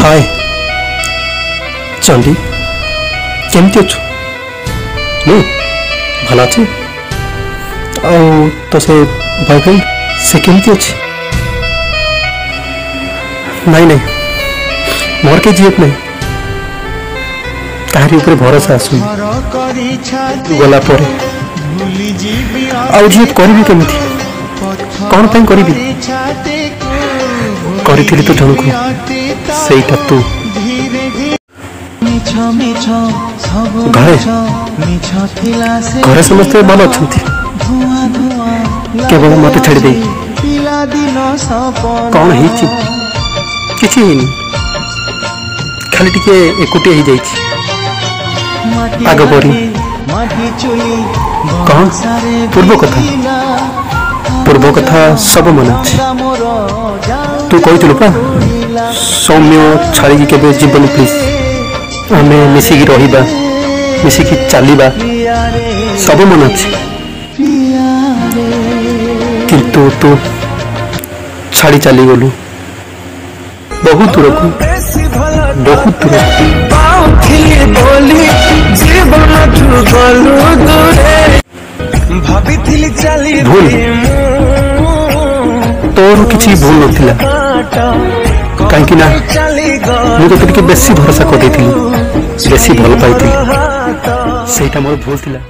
हाय चंडी केमती अच्छु भल अच्छे तो से बॉयफ्रेंड से केमती अच्छे नहीं नहीं मोर के जीएफ नहीं तारी ऊपर भरोसा आसु गला पर जीएफ करी केमती कौन पे करी करी तो जन को सहीटा तू घरे घरे समस्ते भल अच्छा केवल मत छाड़ी दे कौन किसी खाली टिके एकुटिया ही जाइछि आग परी कौन पूर्व कथा सब मन अच्छे तू कहलु पा सौम्य छाड़ी के जीवन प्लीज आम मिसिकी रहिबा मिसिकी चलिबा सब मन अच्छे किंतु तू छाड़ी चली गलु बहुत दूर को बहुत दूर भूल तोर किसी भूल नथिला कहीं ना मुझे तो बेसी भरोसा कर बेसी भल पाई से मोर भूल थिला।